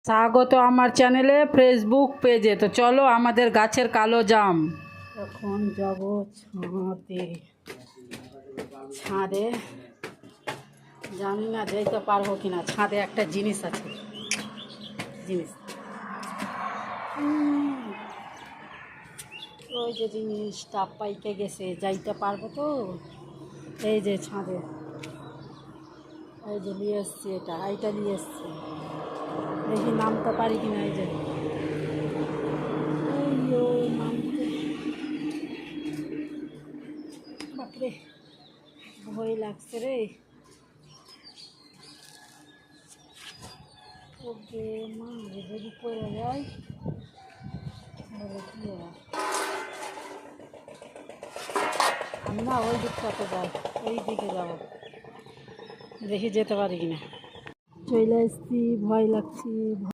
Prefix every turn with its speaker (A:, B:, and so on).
A: স্বাগত আমার চ্যানেলে ফেসবুক পেজে। তো চলো আমাদের গাছের কালো জাম। এখন যাব ছাদে জানি না যেতে পারবো কিনা। ছাদে একটা জিনিস আছে, ওই যে জিনিসটা পাইকে গেছে, যাইতে পারবো তো। এই যে ছাদে এই যে নিয়ে এসছি, এইটা নিয়ে এসছি, দেখি নামতে পারি কিনা। এই যে নামতে, বাপরে ভয় লাগছে রে। ওকে মা, যদি পড়ে যায় তাহলে কি হবে? আমি না ওই দিকটাতে যাই, ওই দিকে যাব, দেখি যেতে পারি কিনা। চলে এসছি, ভয় লাগছে।